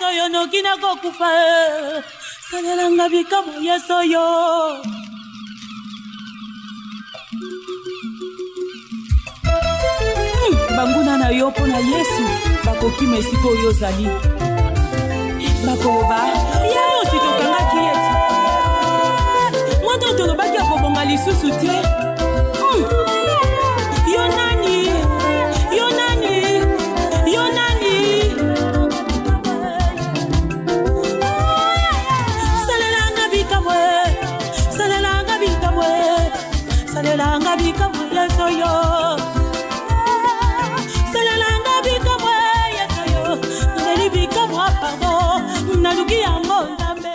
soyo no kinako kufa salelanga bikamo ya soyo banguna na yo pona Yesu bakokima esiko yo zali bakoba yayo sitokanga kieti mwato tolobaki akobonga lisusu te yo nani salelanga bikamwe yeso yo salelanga bikamwe yeso yo neli bikamwe pardon naluki yango nzambe.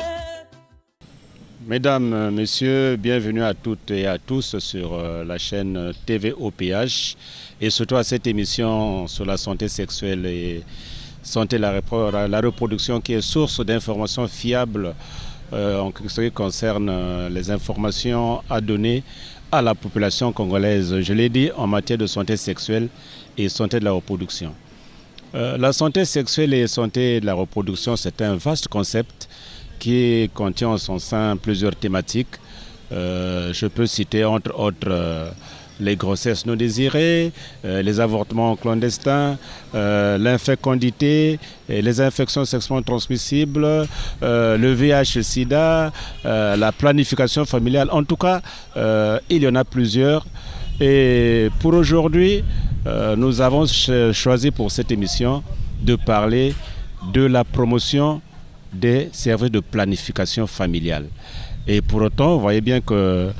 Mesdames, Messieurs, bienvenue à toutes et à tous sur la chaîne TV OPH et surtout à cette émission sur la santé sexuelle et santé la reproduction qui est source d'informations fiables en ce qui concerne les informations à donner à la population congolaise, je l'ai dit, en matière de santé sexuelle et santé de la reproduction. La santé sexuelle et santé de la reproduction, c'est un vaste concept qui contient en son sein plusieurs thématiques. Je peux citer entre autres les grossesses non désirées, les avortements clandestins, l'infécondité, les infections sexuellement transmissibles, le VIH-Sida, la planification familiale. En tout cas, il y en a plusieurs. Et pour aujourd'hui, nous avons choisi pour cette émission de parler de la promotion des services de planification familiale. Et pour autant, vous voyez bien que,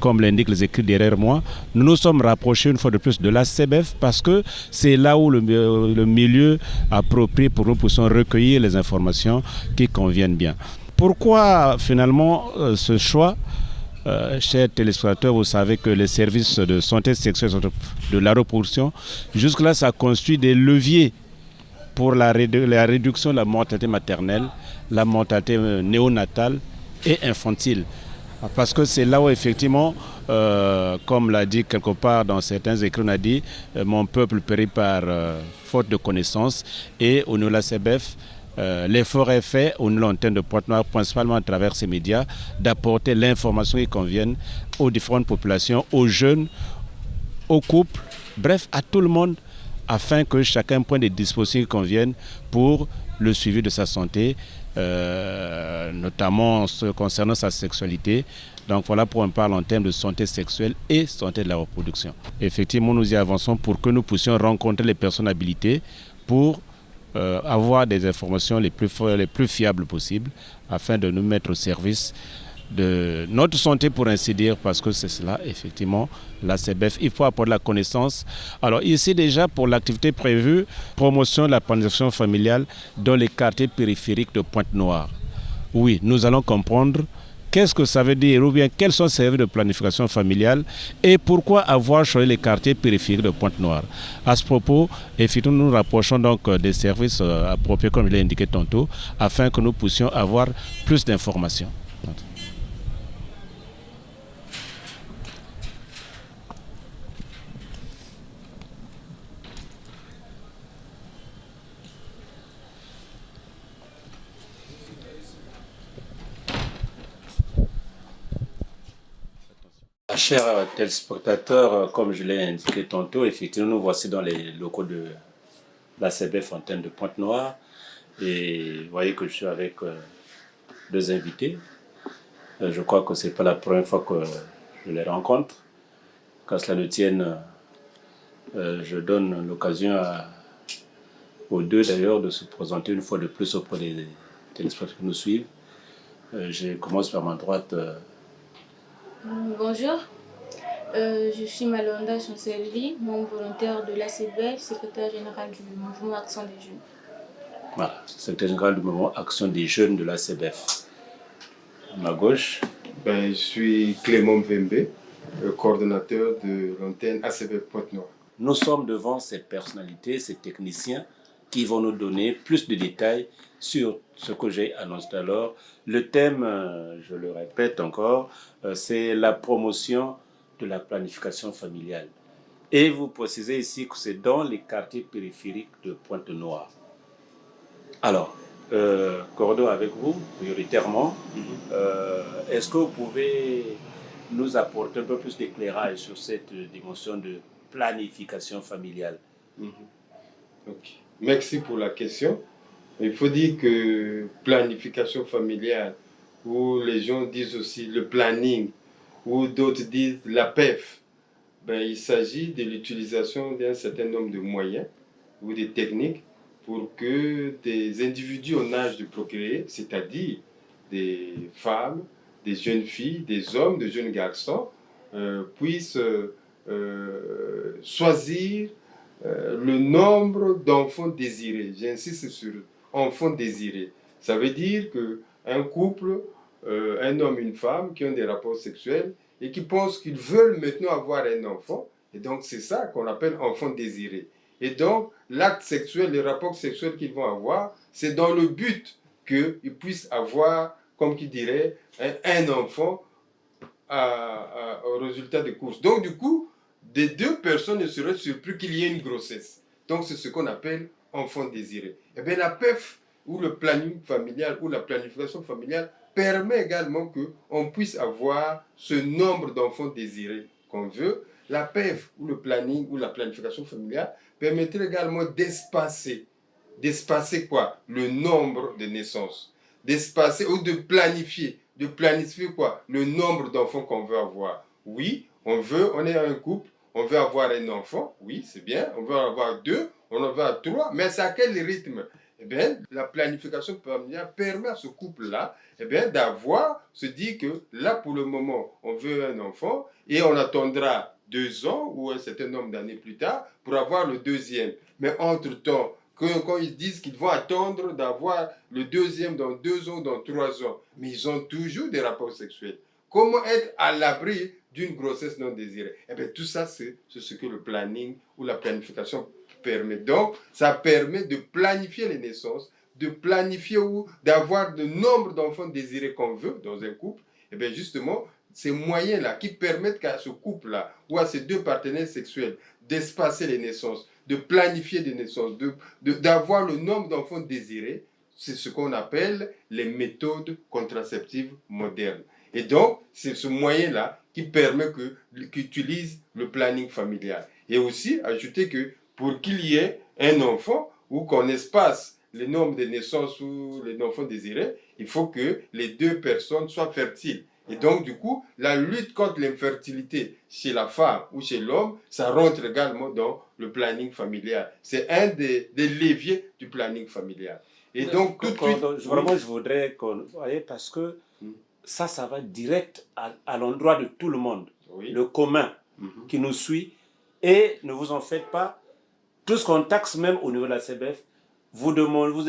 comme l'indiquent les écrits derrière moi, nous nous sommes rapprochés une fois de plus de la CBF parce que c'est là où le milieu approprié pour nous puissions recueillir les informations qui conviennent bien. Pourquoi finalement ce choix chers téléspectateurs, vous savez que les services de santé sexuelle de la reproduction, jusque-là, ça constitue des leviers pour la réduction de la mortalité maternelle, la mortalité néonatale et infantile. Parce que c'est là où effectivement, comme l'a dit quelque part dans certains écrits, on a dit mon peuple périt par faute de connaissances. Et au niveau de la CBF, l'effort est fait au niveau de l'antenne de Pointe-Noire, principalement à travers ces médias, d'apporter l'information qui convienne aux différentes populations, aux jeunes, aux couples, bref, à tout le monde, afin que chacun prenne des dispositions qui conviennent pour le suivi de sa santé, notamment concernant sa sexualité. Donc voilà pour on parle en termes de santé sexuelle et santé de la reproduction. Effectivement, nous y avançons pour que nous puissions rencontrer les personnes habilitées pour avoir des informations les plus fiables possibles afin de nous mettre au service de notre santé, pour ainsi dire, parce que c'est cela, effectivement, la CBF. Il faut apporter la connaissance. Alors ici déjà, pour l'activité prévue, promotion de la planification familiale dans les quartiers périphériques de Pointe-Noire. Oui, nous allons comprendre qu'est-ce que ça veut dire, ou bien quels sont les services de planification familiale et pourquoi avoir choisi les quartiers périphériques de Pointe-Noire. À ce propos, effectivement, nous nous rapprochons donc des services appropriés, comme je l'ai indiqué tantôt, afin que nous puissions avoir plus d'informations. Chers téléspectateurs, comme je l'ai indiqué tantôt, effectivement, nous voici dans les locaux de la CBF antenne de Pointe-Noire. Et vous voyez que je suis avec deux invités. Je crois que ce n'est pas la première fois que je les rencontre. Qu'à cela ne tienne, je donne l'occasion aux deux d'ailleurs de se présenter une fois de plus auprès des téléspectateurs qui nous suivent. Je commence par ma droite. Bonjour, je suis Malonda Chancelli, membre volontaire de l'ACBF, secrétaire général du mouvement Action des Jeunes. Voilà, secrétaire général du mouvement Action des Jeunes de l'ACBF. À ma gauche. Je suis Clément Vembe, coordonnateur de l'antenne ACBF Pointe-Noire. Nous sommes devant ces personnalités, ces techniciens qui vont nous donner plus de détails sur ce que j'ai annoncé alors. Le thème, je le répète encore, c'est la promotion de la planification familiale. Et vous précisez ici que c'est dans les quartiers périphériques de Pointe-Noire. Alors, Cordo avec vous, prioritairement. Est-ce que vous pouvez nous apporter un peu plus d'éclairage sur cette dimension de planification familiale? Ok. Merci pour la question. Il faut dire que planification familiale, ou les gens disent aussi le planning, ou d'autres disent la PEF, ben, il s'agit de l'utilisation d'un certain nombre de moyens ou de techniques pour que des individus en âge de procréer, c'est-à-dire des femmes, des jeunes filles, des hommes, des jeunes garçons, puissent choisir le nombre d'enfants désirés. J'insiste sur enfants désirés. Ça veut dire qu'un couple, un homme, une femme, qui ont des rapports sexuels et qui pensent qu'ils veulent maintenant avoir un enfant, et donc c'est ça qu'on appelle enfant désiré. Et donc, l'acte sexuel, les rapports sexuels qu'ils vont avoir, c'est dans le but qu'ils puissent avoir, comme qui dirait, un enfant au résultat des courses. Donc, du coup, des deux personnes ne seraient surpris qu'il y ait une grossesse. Donc, c'est ce qu'on appelle enfant désiré. Et bien, la PEF, ou le planning familial, ou la planification familiale, permet également qu'on puisse avoir ce nombre d'enfants désirés qu'on veut. La PEF, ou le planning, ou la planification familiale, permettrait également d'espacer. D'espacer quoi? Le nombre de naissances. D'espacer ou de planifier. De planifier quoi? Le nombre d'enfants qu'on veut avoir. Oui, on est un couple, on veut avoir un enfant, oui, c'est bien, on veut en avoir 2, on en veut avoir 3, mais c'est à quel rythme? Eh bien, la planification familiale permet à ce couple-là, eh bien, se dire que là, pour le moment, on veut un enfant et on attendra 2 ans ou un certain nombre d'années plus tard pour avoir le deuxième. Mais entre-temps, quand ils disent qu'ils vont attendre d'avoir le deuxième dans 2 ans, dans 3 ans, mais ils ont toujours des rapports sexuels. Comment être à l'abri d'une grossesse non désirée? Eh bien, tout ça, c'est ce que le planning ou la planification permet. Donc, ça permet de planifier les naissances, de planifier ou d'avoir le nombre d'enfants désirés qu'on veut dans un couple. Eh bien, justement, ces moyens-là qui permettent à ce couple-là ou à ces deux partenaires sexuels d'espacer les naissances, de planifier des naissances, d'avoir le nombre d'enfants désirés, c'est ce qu'on appelle les méthodes contraceptives modernes. Et donc, c'est ce moyen-là qui permet qu'utilise le planning familial. Et aussi, ajouter que pour qu'il y ait un enfant ou qu'on espace le nombre de naissances ou les enfants désirés, il faut que les deux personnes soient fertiles. Et donc, du coup, la lutte contre l'infertilité chez la femme ou chez l'homme, ça rentre également dans le planning familial. C'est un des leviers du planning familial. Et donc, tout de suite... Vraiment, je voudrais qu'on... voyez, parce que ça va direct à l'endroit de tout le monde, le commun qui nous suit. Et ne vous en faites pas, tout ce qu'on taxe même au niveau de la CBF, vous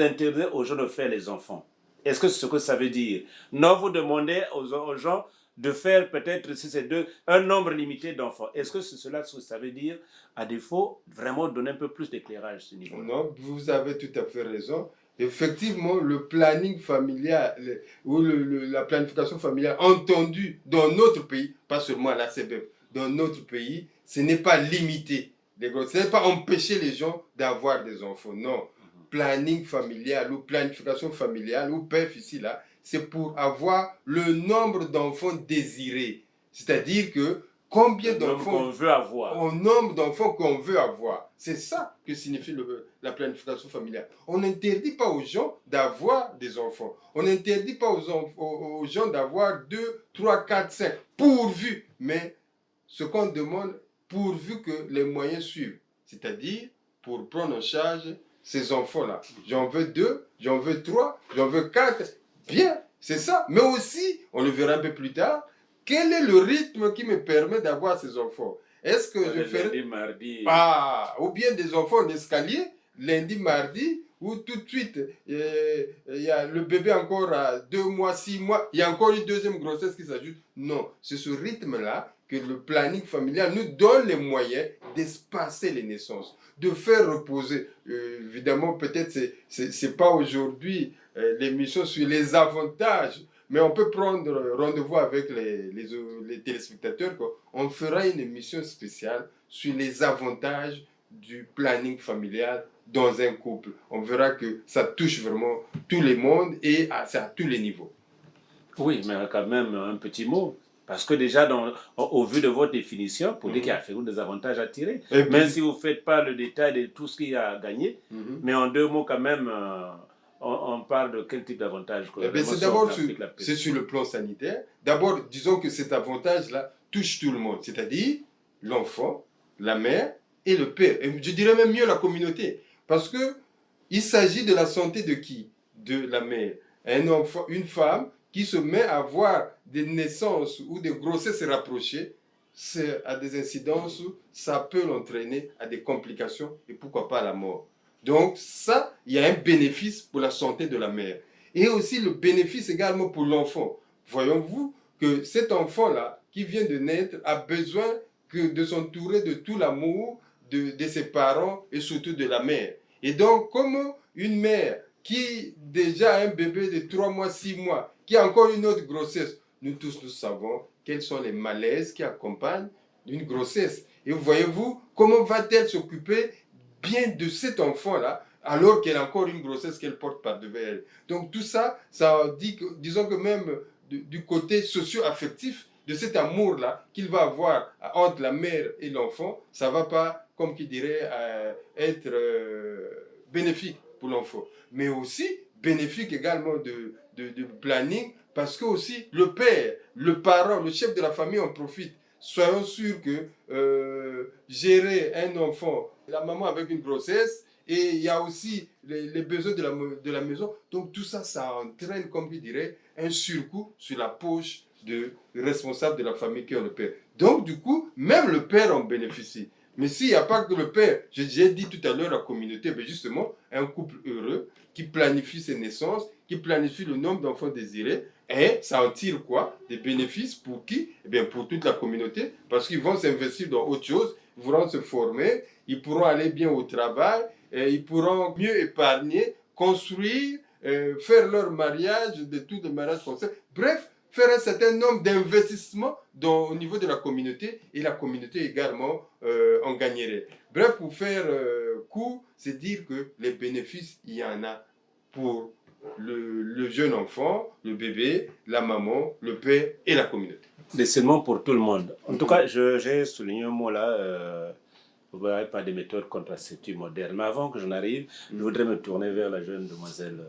interdisez aux gens de faire les enfants. Est-ce que c'est ce que ça veut dire? Non, vous demandez aux gens de faire peut-être, si c'est un nombre limité d'enfants. Est-ce que c'est cela que ça veut dire? À défaut, vraiment donner un peu plus d'éclairage à ce niveau. Non, vous avez tout à fait raison. Effectivement, le planning familial ou la planification familiale entendue dans notre pays, pas seulement à la CBF, dans notre pays, ce n'est pas limité. Ce n'est pas empêcher les gens d'avoir des enfants. Non. Planning familial ou planification familiale ou PEF ici, là, c'est pour avoir le nombre d'enfants désirés. C'est-à-dire que combien d'enfants qu'on veut avoir. Au nombre d'enfants qu'on veut avoir. C'est ça que signifie la planification familiale. On n'interdit pas aux gens d'avoir des enfants. On n'interdit pas aux gens d'avoir 2, 3, 4, 5, pourvu. Mais ce qu'on demande, pourvu que les moyens suivent. C'est-à-dire pour prendre en charge ces enfants-là. J'en veux 2, j'en veux 3, j'en veux 4. Bien, c'est ça. Mais aussi, on le verra un peu plus tard, quel est le rythme qui me permet d'avoir ces enfants? Est-ce que je fais... Lundi, mardi. Ou bien des enfants en escalier, lundi, mardi, ou tout de suite, il y a le bébé encore à 2 mois, 6 mois, il y a encore une deuxième grossesse qui s'ajoute. Non, c'est ce rythme-là que le planning familial nous donne les moyens d'espacer les naissances, de faire reposer. Évidemment, peut-être c'est pas aujourd'hui l'émission sur les avantages, mais on peut prendre rendez-vous avec les téléspectateurs. On fera une émission spéciale sur les avantages du planning familial dans un couple. On verra que ça touche vraiment tout le monde et à tous les niveaux. Oui, mais quand même un petit mot. Parce que déjà, au vu de votre définition, pour dire qu'il y a des avantages à tirer, même si vous ne faites pas le détail de tout ce qu'il y a à gagner, mais en 2 mots quand même, on parle de quel type d'avantage? C'est d'abord c'est sur le plan sanitaire. D'abord, disons que cet avantage-là touche tout le monde, c'est-à-dire l'enfant, la mère et le père. Et je dirais même mieux la communauté. Parce qu'il s'agit de la santé de qui? De la mère. Un enfant, une femme qui se met à avoir des naissances ou des grossesses rapprochées, c'est à des incidences où ça peut l'entraîner à des complications et pourquoi pas à la mort. Donc ça, il y a un bénéfice pour la santé de la mère. Et aussi le bénéfice également pour l'enfant. Voyons-vous que cet enfant-là, qui vient de naître, a besoin de s'entourer de tout l'amour de ses parents et surtout de la mère. Et donc, comme une mère qui déjà a un bébé de 3 mois, 6 mois, qui a encore une autre grossesse, nous tous nous savons quels sont les malaises qui accompagnent une grossesse. Et voyez-vous, comment va-t-elle s'occuper bien de cet enfant-là alors qu'elle a encore une grossesse qu'elle porte par-devant elle? Donc tout ça, ça dit que, disons que même du côté socio-affectif, de cet amour-là qu'il va avoir entre la mère et l'enfant, ça ne va pas, comme qui dirait, être bénéfique pour l'enfant. Mais aussi bénéfique également de planning, parce que aussi le père, le parent, le chef de la famille en profite. Soyons sûrs que gérer un enfant, la maman avec une grossesse, et il y a aussi les besoins de la maison. Donc tout ça, ça entraîne, comme je dirais, un surcoût sur la poche de responsable de la famille qui est le père. Donc du coup, même le père en bénéficie. Mais s'il n'y a pas que le père, j'ai dit tout à l'heure la communauté, mais justement, un couple heureux qui planifie ses naissances, qui planifie le nombre d'enfants désirés, et ça en tire quoi? Des bénéfices pour qui? Eh bien pour toute la communauté, parce qu'ils vont s'investir dans autre chose, ils pourront se former, ils pourront aller bien au travail, et ils pourront mieux épargner, construire, faire leur mariage, de tous les mariages français. Bref, faire un certain nombre d'investissements au niveau de la communauté, et la communauté également en gagnerait. Bref, pour faire court, c'est dire que les bénéfices, il y en a pour le jeune enfant, le bébé, la maman, le père et la communauté. Des serments pour tout le monde. En tout cas, j'ai souligné un mot là, vous n'avez pas de méthode contraceptive moderne. Mais avant que j'en arrive, je voudrais me tourner vers la jeune demoiselle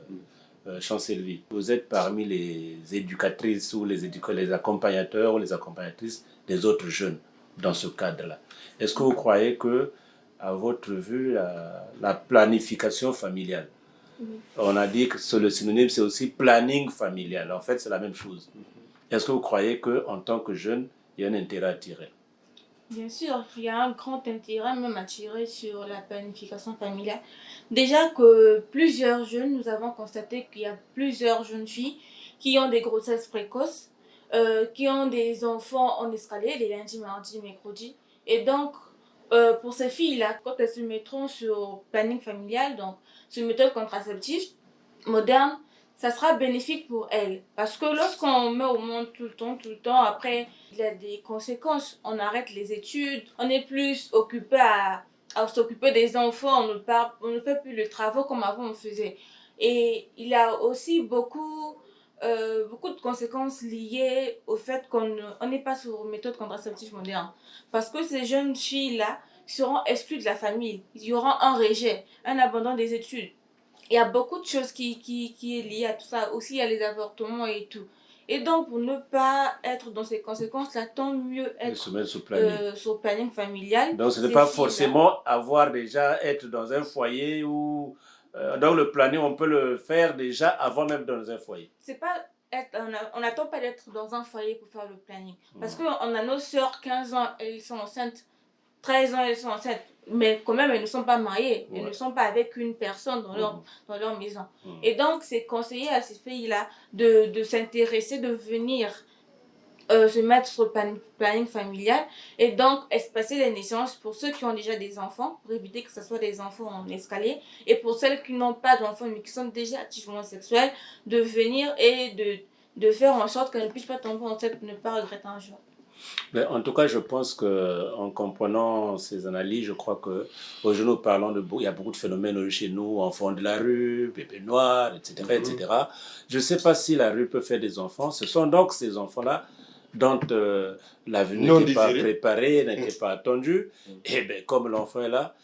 Chancelvi. Vous êtes parmi les éducatrices ou les accompagnateurs ou les accompagnatrices des autres jeunes dans ce cadre-là. Est-ce que vous croyez que, à votre vue, la planification familiale, on a dit que le synonyme c'est aussi planning familial, en fait c'est la même chose. Est-ce que vous croyez qu'en tant que jeune, il y a un intérêt à tirer? Bien sûr, il y a un grand intérêt même à tirer sur la planification familiale. Déjà que plusieurs jeunes, nous avons constaté qu'il y a plusieurs jeunes filles qui ont des grossesses précoces, qui ont des enfants en escalier, les lundis, mardis, mercredis. Et donc, pour ces filles-là, quand elles se mettront sur planning familial, donc sur une méthode contraceptive moderne, ça sera bénéfique pour elles. Parce que lorsqu'on met au monde tout le temps, après, il y a des conséquences. On arrête les études, on est plus occupé à s'occuper des enfants, on ne fait plus le travail comme avant on faisait. Et il y a aussi beaucoup de conséquences liées au fait qu'on n'est pas sur une méthode contraceptive moderne. Parce que ces jeunes filles-là seront exclues de la famille. Il y aura un rejet, un abandon des études. Il y a beaucoup de choses qui est liées à tout ça. Aussi, il y a les avortements et tout. Et donc, pour ne pas être dans ces conséquences-là, tant mieux être sur planning familial. Donc, ce n'est pas forcément être dans un foyer où... donc, le planning, on peut le faire déjà avant même dans un foyer. C'est pas on n'attend pas d'être dans un foyer pour faire le planning. Parce qu'on a nos sœurs, 15 ans, elles sont enceintes. 13 ans, elles sont enceintes. Mais quand même, elles ne sont pas mariées. Elles ne sont pas avec une personne dans leur maison. Et donc, c'est conseillé à ces filles-là de s'intéresser, de venir se mettre sur le planning familial. Et donc, espacer les naissances pour ceux qui ont déjà des enfants, pour éviter que ce soit des enfants en escalier. Et pour celles qui n'ont pas d'enfants, mais qui sont déjà activement sexuelles, de venir et de faire en sorte qu'elles ne puissent pas tomber enceinte pour ne pas regretter un jour. Mais en tout cas, je pense qu'en comprenant ces analyses, je crois qu'aujourd'hui, nous parlons il y a beaucoup de phénomènes chez nous, enfants de la rue, bébés noirs, etc., etc. Je ne sais pas si la rue peut faire des enfants. Ce sont donc ces enfants-là dont l'avenir n'était pas préparé, n'était pas attendu. Et bien, comme l'enfant est là,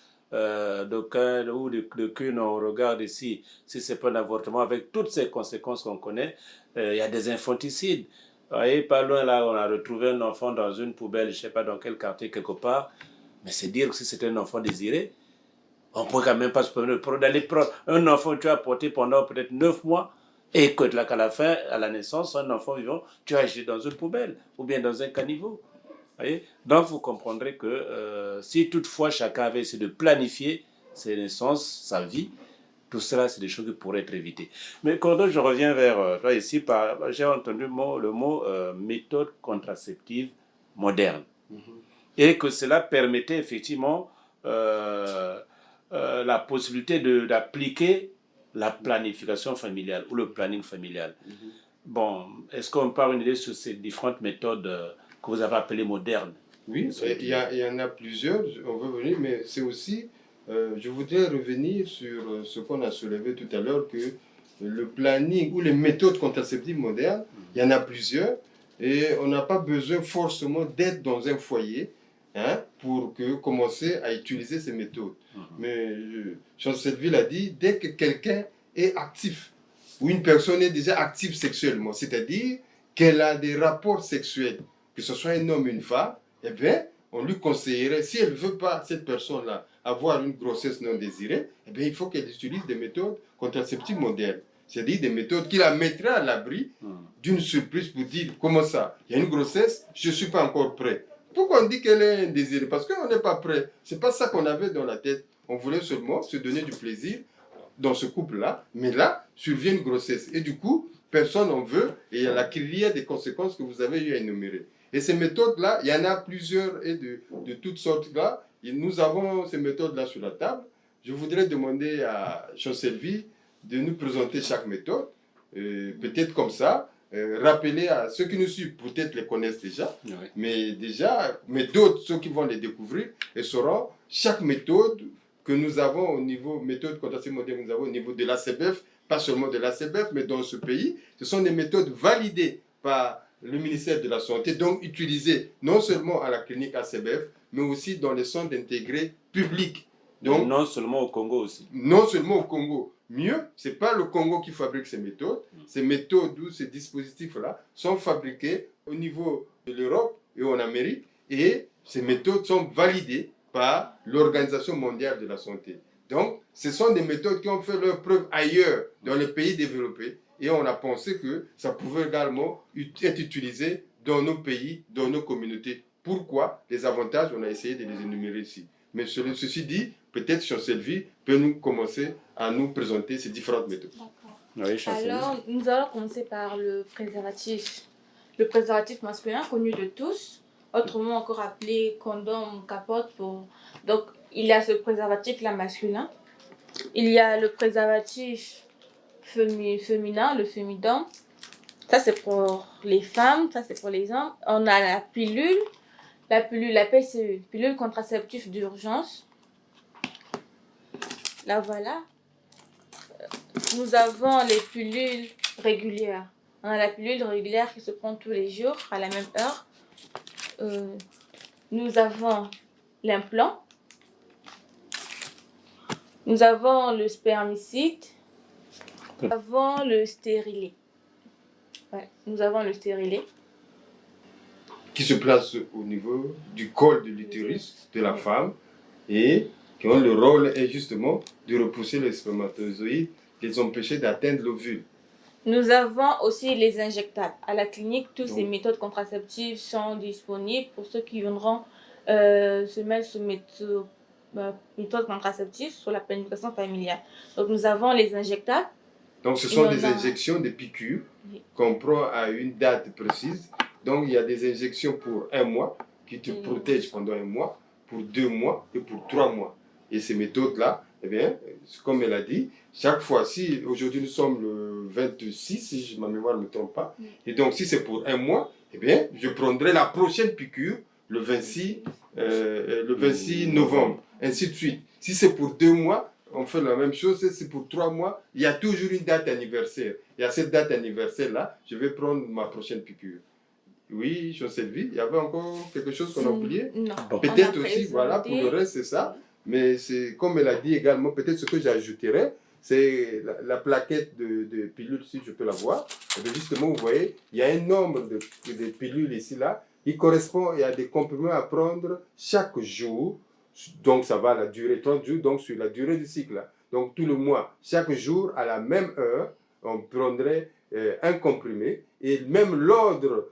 d'aucuns ou de qu'une on regarde ici, si c'est pas un avortement, avec toutes ces conséquences qu'on connaît, il y a des infanticides. Vous voyez, pas loin là, on a retrouvé un enfant dans une poubelle, je ne sais pas dans quel quartier, quelque part. Mais c'est dire que si c'était un enfant désiré, on ne pourrait quand même pas se permettre d'aller prendre un enfant que tu as porté pendant peut-être 9 mois et que là, qu'à la fin, à la naissance, un enfant vivant, tu as jeté dans une poubelle ou bien dans un caniveau. Voyez, donc vous comprendrez que si toutefois chacun avait essayé de planifier ses naissances, sa vie, tout cela, c'est des choses qui pourraient être évitées. Mais quand je reviens vers toi ici, j'ai entendu le mot méthode contraceptive moderne. Et que cela permettait effectivement la possibilité d'appliquer la planification familiale ou le planning familial. Bon, est-ce qu'on peut avoir une idée sur ces différentes méthodes que vous avez appelées modernes? Oui, il y en a plusieurs, on veut venir, mais c'est aussi... je voudrais revenir sur ce qu'on a soulevé tout à l'heure, que le planning ou les méthodes contraceptives modernes, il y en a plusieurs, et on n'a pas besoin forcément d'être dans un foyer pour commencer à utiliser ces méthodes. Mais Chancelleville a dit, dès que quelqu'un est actif, ou une personne est déjà active sexuellement, c'est-à-dire qu'elle a des rapports sexuels, que ce soit un homme ou une femme, eh bien, on lui conseillerait, si elle ne veut pas, cette personne-là, avoir une grossesse non désirée, eh bien, il faut qu'elle utilise des méthodes contraceptives modernes. C'est-à-dire des méthodes qui la mettraient à l'abri d'une surprise pour dire, comment ça, il y a une grossesse, je ne suis pas encore prêt. Pourquoi on dit qu'elle est indésirée? Parce qu'on n'est pas prêt. Ce n'est pas ça qu'on avait dans la tête. On voulait seulement se donner du plaisir dans ce couple-là, mais là, survient une grossesse. Et du coup, personne n'en veut, et il y a la criée des conséquences que vous avez eu à énumérer. Et ces méthodes-là, il y en a plusieurs et de toutes sortes-là. Et nous avons ces méthodes-là sur la table. Je voudrais demander à Chancelleville de nous présenter chaque méthode. Peut-être comme ça, rappeler à ceux qui nous suivent, peut-être les connaissent déjà, mais d'autres, ceux qui vont les découvrir, et sauront chaque méthode que nous avons au niveau, méthode contraceptive moderne, nous avons au niveau de l'ACBF, pas seulement de l'ACBF, mais dans ce pays, ce sont des méthodes validées par le ministère de la Santé, donc utilisées non seulement à la clinique ACBF, mais aussi dans les centres intégrés publics. Donc, non seulement au Congo aussi. Non seulement au Congo. Mieux, ce n'est pas le Congo qui fabrique ces méthodes. Ces méthodes ou ces dispositifs-là sont fabriqués au niveau de l'Europe et en Amérique. Et ces méthodes sont validées par l'Organisation mondiale de la santé. Donc, ce sont des méthodes qui ont fait leur preuve ailleurs, dans les pays développés. Et on a pensé que ça pouvait également être utilisé dans nos pays, dans nos communautés. Pourquoi? Les avantages, on a essayé de les énumérer ici. Mais ceci dit, peut-être Chancelleville peut nous commencer à nous présenter ces différentes méthodes. Oui, alors, nous allons commencer par le préservatif. Le préservatif masculin, connu de tous, autrement encore appelé condom, capote. Donc, il y a ce préservatif-là masculin. Il y a le préservatif féminin, le fémidon. Ça, c'est pour les femmes, ça, c'est pour les hommes. On a la pilule. La PCU, pilule contraceptive d'urgence. Là, voilà. Nous avons les pilules régulières. On a la pilule régulière qui se prend tous les jours à la même heure. Nous avons l'implant. Nous avons le spermicide. Nous avons le stérilet. Ouais, nous avons le stérilet. Qui se place au niveau du col de l'utérus de la femme et qui ont le rôle est justement de repousser les spermatozoïdes, de les empêcher d'atteindre l'ovule. Nous avons aussi les injectables. À la clinique, toutes ces méthodes contraceptives sont disponibles pour ceux qui viendront se mettre sous méthode contraceptive sur la planification familiale. Donc nous avons les injectables. Donc ce sont des injections, des piqûres qu'on prend à une date précise. Donc, il y a des injections pour 1 mois qui te protègent pendant 1 mois, pour 2 mois et pour 3 mois. Et ces méthodes-là, eh bien, comme elle a dit, chaque fois, si aujourd'hui nous sommes le 26, si ma mémoire ne me trompe pas, et donc si c'est pour 1 mois, eh bien, je prendrai la prochaine piqûre le 26 novembre, ainsi de suite. Si c'est pour 2 mois, on fait la même chose. Si c'est pour 3 mois, il y a toujours une date anniversaire. Et à cette date anniversaire-là, je vais prendre ma prochaine piqûre. Oui, Joséphine, il y avait encore quelque chose qu'on a oublié? Non. Peut-être aussi, voilà, pour le reste, c'est ça. Mais c'est, comme elle a dit également, peut-être ce que j'ajouterais, c'est la plaquette de pilules, si je peux la voir. Et bien justement, vous voyez, il y a un nombre de pilules ici, là, qui correspond à des comprimés à prendre chaque jour. Donc, ça va à la durée, 30 jours, donc sur la durée du cycle. Là. Donc, tout le mois, chaque jour, à la même heure, on prendrait un comprimé. Et même l'ordre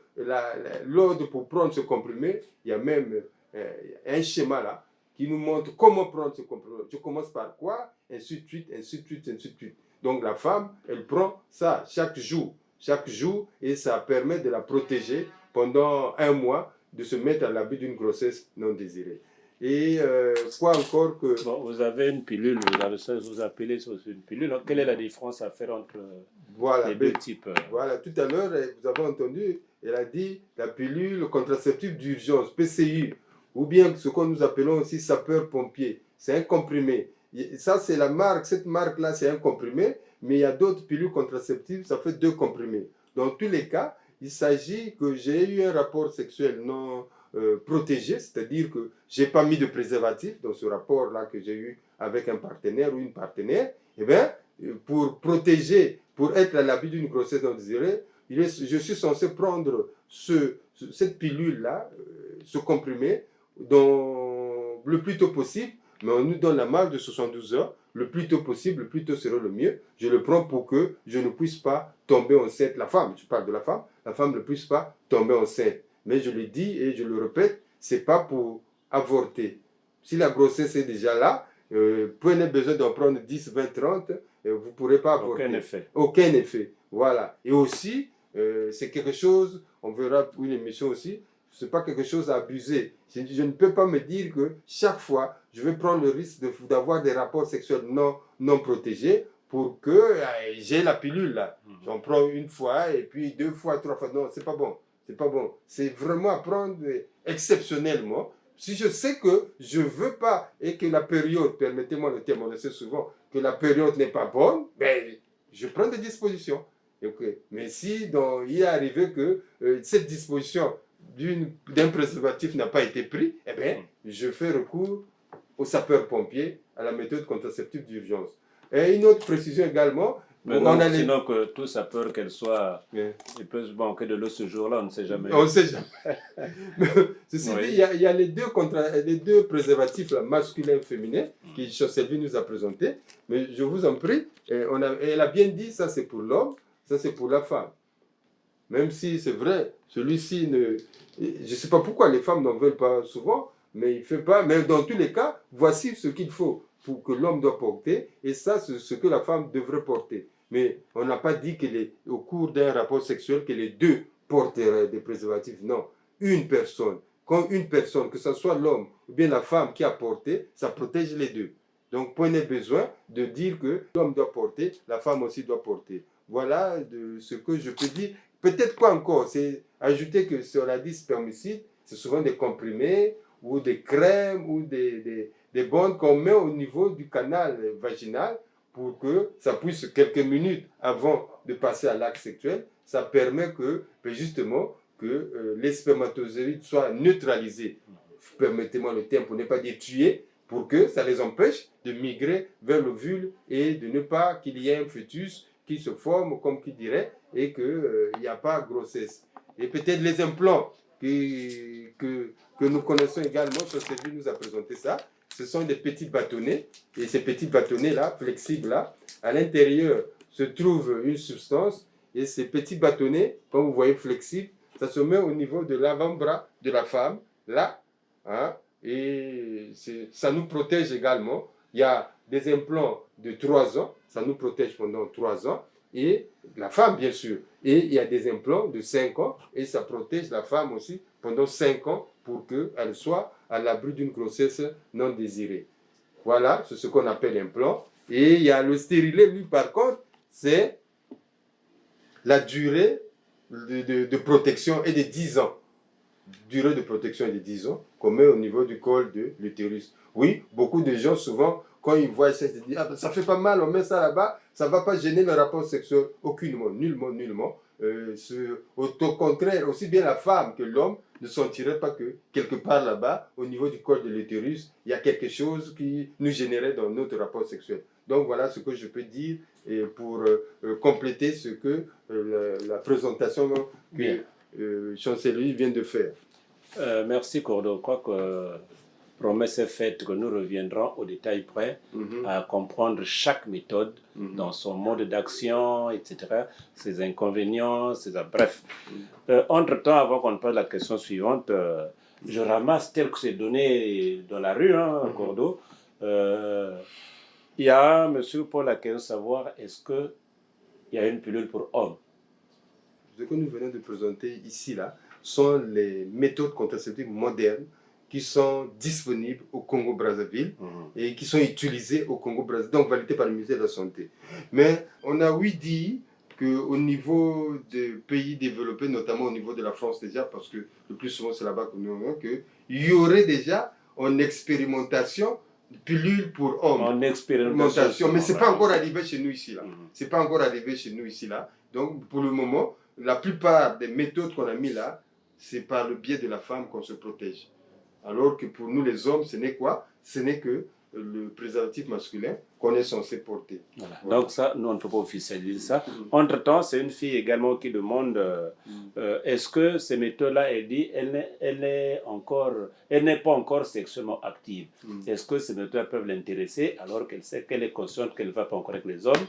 pour prendre ce comprimé, il y a même un schéma là, qui nous montre comment prendre ce comprimé. Je commence par quoi, ainsi de suite, ainsi de suite, ainsi de suite. Donc la femme, elle prend ça chaque jour, et ça permet de la protéger pendant 1 mois, de se mettre à l'abri d'une grossesse non désirée. Et quoi encore que... Bon, vous avez une pilule, dans le sens vous appelez ça une pilule. Donc, quelle est la différence à faire entre les deux types? Voilà, tout à l'heure, vous avez entendu, elle a dit la pilule contraceptive d'urgence, PCU, ou bien ce que nous appelons aussi sapeur-pompier. C'est un comprimé. Ça, c'est la marque. Cette marque-là, c'est un comprimé, mais il y a d'autres pilules contraceptives, ça fait 2 comprimés. Dans tous les cas, il s'agit que j'ai eu un rapport sexuel non protégé, c'est-à-dire que je n'ai pas mis de préservatif dans ce rapport-là que j'ai eu avec un partenaire ou une partenaire. Eh bien, pour protéger, pour être à l'abri d'une grossesse non désirée, je suis censé prendre cette pilule-là, ce comprimé, le plus tôt possible, mais on nous donne la marge de 72 heures, le plus tôt possible, le plus tôt sera le mieux. Je le prends pour que je ne puisse pas tomber enceinte, la femme, je parle de la femme ne puisse pas tomber enceinte. Mais je le dis et je le répète, ce n'est pas pour avorter. Si la grossesse est déjà là, prenez besoin d'en prendre 10, 20, 30, vous ne pourrez pas avorter. Aucun effet. Voilà. Et aussi, c'est quelque chose, on verra une émission aussi, ce n'est pas quelque chose à abuser. Je ne peux pas me dire que chaque fois, je vais prendre le risque d'avoir des rapports sexuels non protégés pour que j'ai la pilule là. J'en prends 1 fois et puis 2 fois, 3 fois. Non, c'est pas bon. C'est pas bon. C'est vraiment à prendre exceptionnellement. Si je sais que je ne veux pas et que la période, permettez-moi le terme, on le sait souvent, que la période n'est pas bonne, ben, je prends des dispositions. Okay. Mais si il est arrivé que cette disposition d'un préservatif n'a pas été pris, eh bien, je fais recours au sapeur-pompier, à la méthode contraceptive d'urgence. Et une autre précision également. Sinon que tout sapeur qu'elle soit, il peut se manquer de l'eau ce jour-là, on ne sait jamais. On ne sait jamais. Ceci dit, il y a les deux préservatifs là, masculins et féminins que Joséphine nous a présentés. Mais je vous en prie, elle a bien dit, ça c'est pour l'homme, ça c'est pour la femme. Même si c'est vrai, celui-ci je ne sais pas pourquoi les femmes n'en veulent pas souvent, mais il ne fait pas. Mais dans tous les cas, voici ce qu'il faut pour que l'homme doit porter, et ça, c'est ce que la femme devrait porter. Mais on n'a pas dit qu'au cours d'un rapport sexuel, que les deux porteraient des préservatifs. Non, une personne, que ce soit l'homme ou bien la femme qui a porté, ça protège les deux. Donc, point n'est besoin de dire que l'homme doit porter, la femme aussi doit porter. Voilà ce que je peux dire. Peut-être quoi encore, c'est ajouter que sur la dit spermicide, c'est souvent des comprimés ou des crèmes ou des bandes qu'on met au niveau du canal vaginal pour que ça puisse, quelques minutes avant de passer à l'acte sexuel, ça permet que, justement, que les spermatozoïdes soient neutralisés. Permettez-moi le terme pour ne pas dire tués, pour que ça les empêche de migrer vers l'ovule et de ne pas qu'il y ait un fœtus qui se forme, comme qui dirait, et qu'il n'y a pas grossesse. Et peut-être les implants que nous connaissons également, Joséphine nous a présenté ça. Ce sont des petits bâtonnets, et ces petits bâtonnets-là, flexibles-là, à l'intérieur se trouve une substance, et ces petits bâtonnets, comme vous voyez flexibles, ça se met au niveau de l'avant-bras de la femme, là, hein, et ça nous protège également. Il y a des implants de 3 ans, ça nous protège pendant 3 ans, et la femme bien sûr. Et il y a des implants de 5 ans, et ça protège la femme aussi pendant 5 ans pour qu'elle soit à l'abri d'une grossesse non désirée. Voilà, c'est ce qu'on appelle l'implant. Et il y a le stérilet, lui par contre, c'est la durée de protection est de 10 ans. Durée de protection est de 10 ans, qu'on met au niveau du col de l'utérus. Oui, beaucoup de gens, souvent, quand ils voient ça, ils se disent ah, ça fait pas mal, on met ça là-bas, ça ne va pas gêner le rapport sexuel. Aucunement, nullement, nullement. Au contraire, aussi bien la femme que l'homme ne sentirait pas que quelque part là-bas, au niveau du col de l'utérus, il y a quelque chose qui nous gênerait dans notre rapport sexuel. Donc voilà ce que je peux dire et pour compléter ce que la présentation que Chancelier vient de faire. Merci Cordo. Je crois que promesse est faite que nous reviendrons au détail près à comprendre chaque méthode dans son mode d'action, etc., ses inconvénients, bref. Entre-temps, avant qu'on pose la question suivante, je ramasse tel que c'est donné dans la rue, Cordo. Il y a un monsieur pour la question de savoir est-ce qu'il y a une pilule pour hommes. Ce que nous venons de présenter ici, là, sont les méthodes contraceptives modernes qui sont disponibles au Congo-Brazzaville et qui sont utilisées au Congo-Brazzaville, donc validées par le ministère de la Santé. Mais on a dit qu'au niveau des pays développés, notamment au niveau de la France déjà, parce que le plus souvent c'est là-bas que nous voyons, qu'il y aurait déjà une expérimentation de pilules pour hommes. En expérimentation. Mais ce n'est pas encore arrivé chez nous ici. C'est pas encore arrivé chez nous ici. Là. Donc pour le moment, la plupart des méthodes qu'on a mis là, c'est par le biais de la femme qu'on se protège. Alors que pour nous les hommes, ce n'est quoi? Ce n'est que le préservatif masculin qu'on est censé porter. Voilà. Donc ça, nous on ne peut pas officialiser ça. Entre-temps, c'est une fille également qui demande est-ce que ces méthodes-là, elle dit, elle n'est pas encore sexuellement active. Est-ce que ces méthodes peuvent l'intéresser alors qu'elle sait qu'elle est consciente qu'elle ne va pas encore avec les hommes?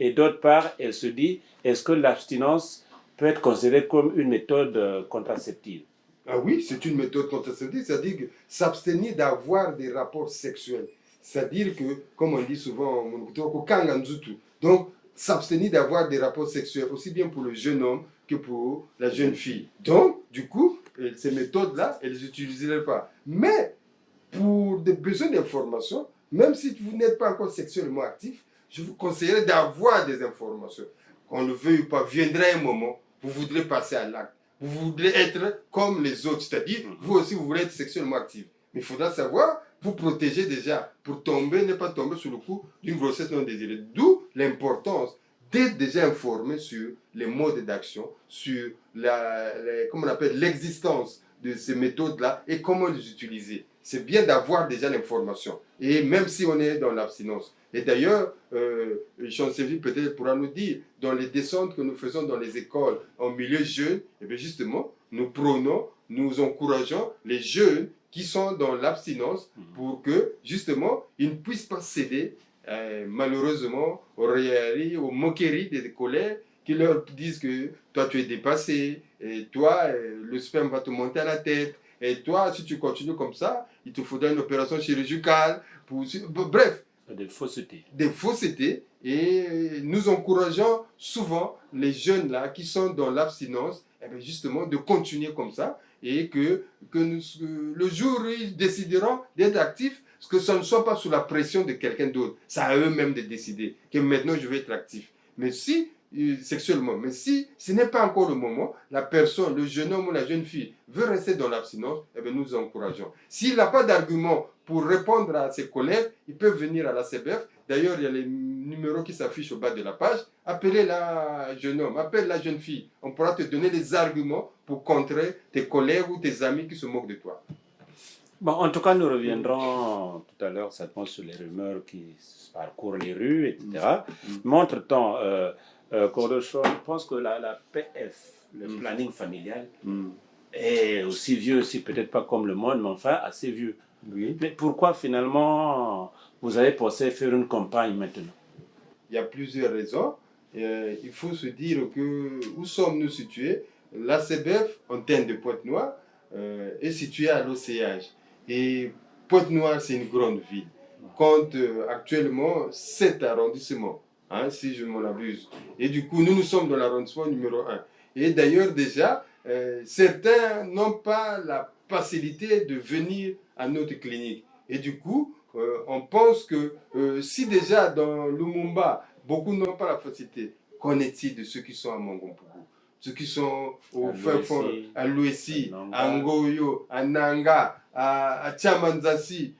Et d'autre part, elle se dit, est-ce que l'abstinence peut être considérée comme une méthode contraceptive? Ah oui, c'est une méthode contraceptive, c'est-à-dire que s'abstenir d'avoir des rapports sexuels. C'est-à-dire que, comme on dit souvent, donc s'abstenir d'avoir des rapports sexuels, aussi bien pour le jeune homme que pour la jeune fille. Donc, du coup, ces méthodes-là, elles ne utiliseraient pas. Mais, pour des besoins d'information, même si vous n'êtes pas encore sexuellement actif, je vous conseillerais d'avoir des informations. Qu'on le veuille ou pas, viendra un moment, vous voudrez passer à l'acte. Vous voudrez être comme les autres, c'est-à-dire, vous aussi, vous voulez être sexuellement actif. Mais il faudra savoir vous protéger déjà pour ne pas tomber sous le coup d'une grossesse non désirée. D'où l'importance d'être déjà informé sur les modes d'action, sur l'existence de ces méthodes-là et comment les utiliser. C'est bien d'avoir déjà l'information. Et même si on est dans l'abstinence. Et d'ailleurs, Chancelier peut-être pourra nous dire, dans les descentes que nous faisons dans les écoles en milieu jeune, et bien justement, nous encourageons les jeunes qui sont dans l'abstinence pour que, justement, ils ne puissent pas céder, malheureusement, aux moqueries des collègues qui leur disent que toi, tu es dépassé, et toi, le sperme va te monter à la tête, et toi, si tu continues comme ça, il te faudra une opération chirurgicale. Bref. Des faussetés. Des faussetés. Et nous encourageons souvent les jeunes là qui sont dans l'abstinence, justement, de continuer comme ça. Et que le jour où ils décideront d'être actifs, que ce ne soit pas sous la pression de quelqu'un d'autre. C'est à eux-mêmes de décider que maintenant je vais être actif. Mais si, sexuellement, mais si ce n'est pas encore le moment, la personne, le jeune homme ou la jeune fille veut rester dans l'abstinence, nous encourageons. S'il n'a pas d'argument pour répondre à ses collègues, ils peuvent venir à la CBF. D'ailleurs, il y a les numéros qui s'affichent au bas de la page. Appelez la jeune homme, appelle la jeune fille. On pourra te donner des arguments pour contrer tes collègues ou tes amis qui se moquent de toi. Bon, en tout cas, nous reviendrons tout à l'heure certainement sur les rumeurs qui parcourent les rues, etc. Mais entre-temps, Cordochon, je pense que la PF, le planning familial, est aussi vieux, aussi peut-être pas comme le monde, mais enfin assez vieux. Oui. Mais pourquoi finalement vous avez pensé faire une campagne maintenant? Il y a plusieurs raisons. Il faut se dire que où sommes-nous situés? La CBF, en termes de Pointe-Noire, est située à l'Océage. Et Pointe-Noire, c'est une grande ville. Compte actuellement 7 arrondissements, si je ne m'en abuse. Et du coup, nous sommes dans l'arrondissement numéro 1. Et d'ailleurs, déjà, certains n'ont pas la facilité de venir à notre clinique. Et du coup, on pense que si déjà dans Lumumba, beaucoup n'ont pas la facilité, qu'en est-il de ceux qui sont à Mangompougou? ceux qui sont au À fin fond, Luesi, à Luesi, à à Ngoyo, à Nanga, à Tchamanzasi,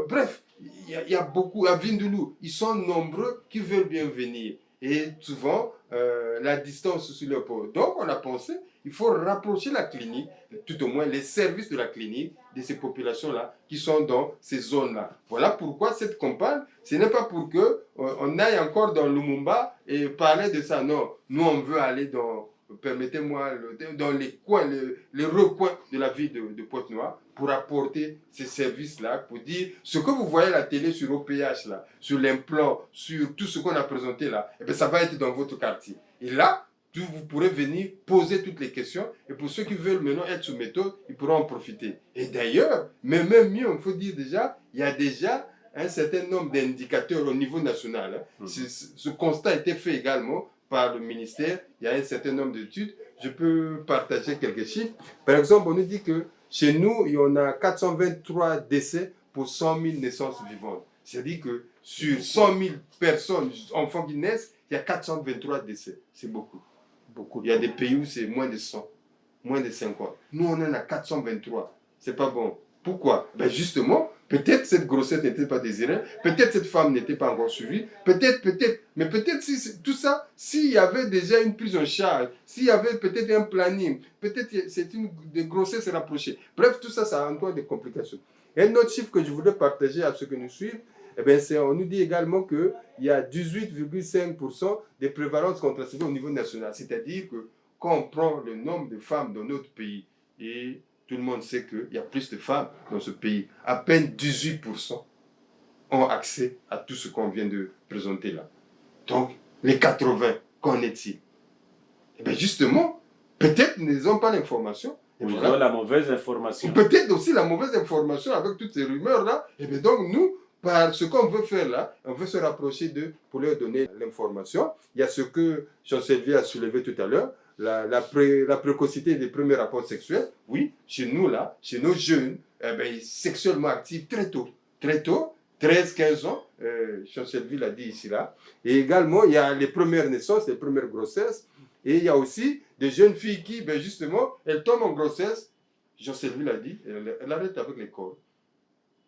bref, il y a beaucoup, à Vindulu, ils sont nombreux qui veulent bien venir. Et souvent, la distance sur le port. Donc, on a pensé, il faut rapprocher la clinique, tout au moins les services de la clinique, de ces populations-là qui sont dans ces zones-là. Voilà pourquoi cette campagne, ce n'est pas pour que on aille encore dans Lumumba et parler de ça. Non, nous, on veut aller dans, permettez-moi, dans les coins, les recoins de la ville de Pointe-Noire pour apporter ces services-là, pour dire ce que vous voyez à la télé sur OPH, là, sur l'implant, sur tout ce qu'on a présenté là, et bien, ça va être dans votre quartier. Et là, vous pourrez venir poser toutes les questions. Et pour ceux qui veulent maintenant être sous méthode, ils pourront en profiter. Et d'ailleurs, mais même mieux, il faut dire déjà, il y a déjà un certain nombre d'indicateurs au niveau national. Hein. Ce constat a été fait également par le ministère. Il y a un certain nombre d'études. Je peux partager quelques chiffres. Par exemple, on nous dit que chez nous, il y en a 423 décès pour 100 000 naissances vivantes. C'est-à-dire que sur 100 000 personnes, enfants qui naissent, il y a 423 décès. C'est beaucoup. Il y a des pays où c'est moins de 100, moins de 50. Nous, on en a 423. C'est pas bon. Pourquoi? Ben justement, peut-être cette grossesse n'était pas désirée, peut-être cette femme n'était pas encore suivie, peut-être, mais peut-être si tout ça, s'il y avait déjà une prise en charge, s'il y avait peut-être un planning, peut-être c'est une grossesse rapprochée. Bref, tout ça, ça a encore des complications. Et un autre chiffre que je voudrais partager à ceux que nous suivent, eh bien, on nous dit également qu'il y a 18,5% de prévalence contraceptive au niveau national. C'est-à-dire que quand on prend le nombre de femmes dans notre pays, et tout le monde sait qu'il y a plus de femmes dans ce pays, à peine 18% ont accès à tout ce qu'on vient de présenter là. Donc, les 80, qu'en est-il? Eh bien, justement, peut-être ils n'ont pas l'information. Ils ont la mauvaise information. Peut-être aussi la mauvaise information avec toutes ces rumeurs-là. Et bien donc, nous, par ce qu'on veut faire là, on veut se rapprocher d'eux pour leur donner l'information. Il y a ce que Jean-Sylvie a soulevé tout à l'heure, la précocité des premiers rapports sexuels. Oui, chez nous là, chez nos jeunes, sexuellement actifs très tôt, 13-15 ans, Jean-Sylvie l'a dit ici là. Et également, il y a les premières naissances, les premières grossesses. Et il y a aussi des jeunes filles qui, justement, elles tombent en grossesse. Jean-Sylvie l'a dit, elle arrête avec l'école.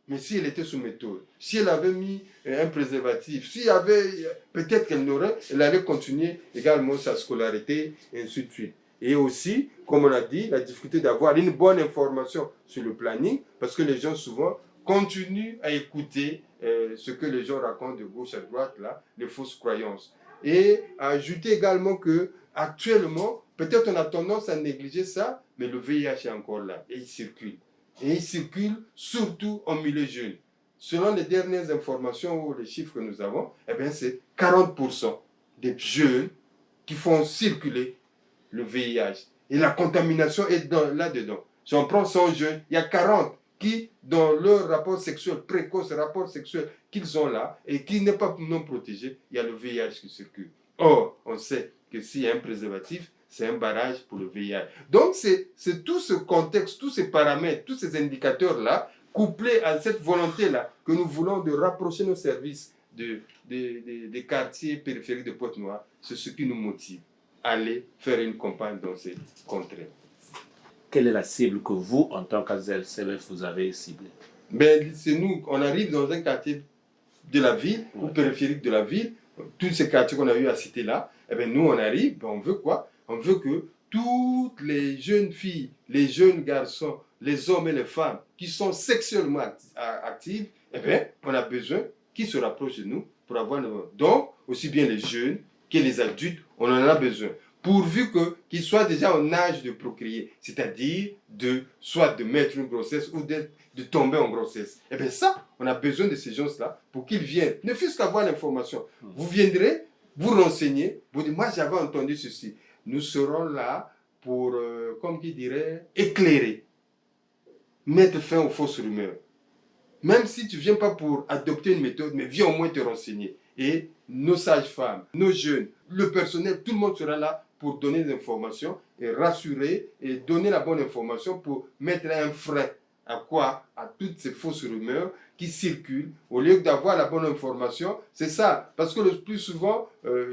Mais si elle était sous méthode, si elle avait mis un préservatif, s'il y avait, peut-être elle allait continuer également sa scolarité, et ainsi de suite. Et aussi, comme on a dit, la difficulté d'avoir une bonne information sur le planning, parce que les gens souvent continuent à écouter ce que les gens racontent de gauche à droite, là, les fausses croyances. Et à ajouter également que actuellement, peut-être on a tendance à négliger ça, mais le VIH est encore là, et il circule. Et il circule surtout en milieu jeune. Selon les dernières informations ou les chiffres que nous avons, c'est 40% des jeunes qui font circuler le VIH. Et la contamination est là-dedans. Si on prend 100 jeunes, il y a 40 qui, dans leur rapport sexuel précoce, rapport sexuel qu'ils ont là, et qui n'est pas non protégé, il y a le VIH qui circule. Or, on sait que s'il y a un préservatif, c'est un barrage pour le VIH. Donc, c'est tout ce contexte, tous ces paramètres, tous ces indicateurs-là, couplés à cette volonté-là, que nous voulons de rapprocher nos services des quartiers périphériques de Pointe-Noire, c'est ce qui nous motive à aller faire une campagne dans ces contrées. Quelle est la cible que vous, en tant qu'AZLCF, vous avez ciblée? C'est nous, on arrive dans un quartier de la ville, ou périphérique de la ville, tous ces quartiers qu'on a eu à citer là, nous, on arrive, on veut quoi? On veut que toutes les jeunes filles, les jeunes garçons, les hommes et les femmes qui sont sexuellement actifs, on a besoin qu'ils se rapprochent de nous pour avoir... Donc, aussi bien les jeunes que les adultes, on en a besoin. Pourvu qu'ils soient déjà en âge de procréer, c'est-à-dire soit de mettre une grossesse ou de tomber en grossesse. Ça, on a besoin de ces gens-là pour qu'ils viennent, ne fût-ce qu'avoir l'information. Vous viendrez, vous renseigner, vous dites, moi j'avais entendu ceci. Nous serons là pour, comme qui dirait, éclairer, mettre fin aux fausses rumeurs. Même si tu ne viens pas pour adopter une méthode, mais viens au moins te renseigner. Et nos sages-femmes, nos jeunes, le personnel, tout le monde sera là pour donner des informations et rassurer et donner la bonne information pour mettre un frein À quoi? À toutes ces fausses rumeurs qui circulent, au lieu d'avoir la bonne information. C'est ça. Parce que le plus souvent,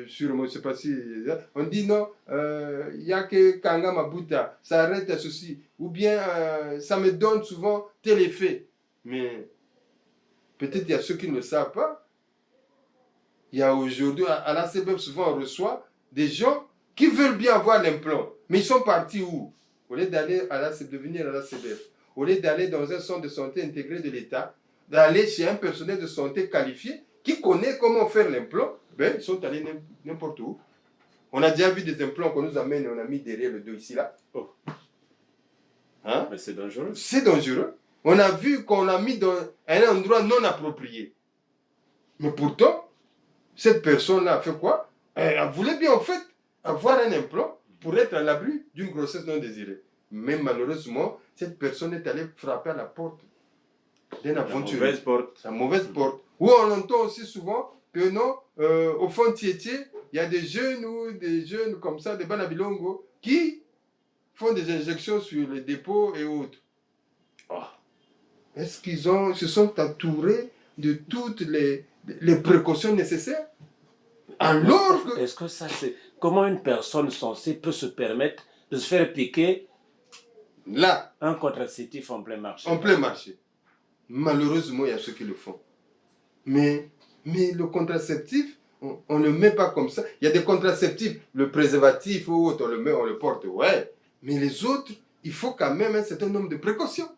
sur, je ne sais pas si, on dit non, il n'y a que Kanga Mabuta, ça arrête à ceci. Ou bien, ça me donne souvent tel effet. Mais peut-être il y a ceux qui ne le savent pas. Il y a aujourd'hui, à la CBF, souvent on reçoit des gens qui veulent bien avoir l'implant. Mais ils sont partis où? Au lieu d'aller de venir à la CBF, au lieu d'aller dans un centre de santé intégré de l'État, d'aller chez un personnel de santé qualifié qui connaît comment faire l'implant, ben, ils sont allés n'importe où. On a déjà vu des implants qu'on nous amène et on a mis derrière le dos ici, là. Oh. Hein? Mais c'est dangereux. C'est dangereux. On a vu qu'on l'a mis dans un endroit non approprié. Mais pourtant, cette personne-là a fait quoi? Elle voulait bien en fait avoir un implant pour être à l'abri d'une grossesse non désirée. Mais malheureusement, cette personne est allée frapper à la porte d'un aventurier. La mauvaise porte. La mauvaise porte. Où on entend aussi souvent que non, au fond de Tieté, il y a des jeunes comme ça, des Banabilongo, qui font des injections sur les dépôts et autres. Oh. Est-ce qu'ils se sont entourés de toutes les précautions nécessaires? Alors que... Est-ce que ça, c'est... Comment une personne censée peut se permettre de se faire piquer là un contraceptif en plein marché? En plein marché. Malheureusement, il y a ceux qui le font. Mais le contraceptif, on ne le met pas comme ça. Il y a des contraceptifs, le préservatif ou autre, on le met, on le porte, ouais. Mais les autres, il faut quand même un certain nombre de précautions,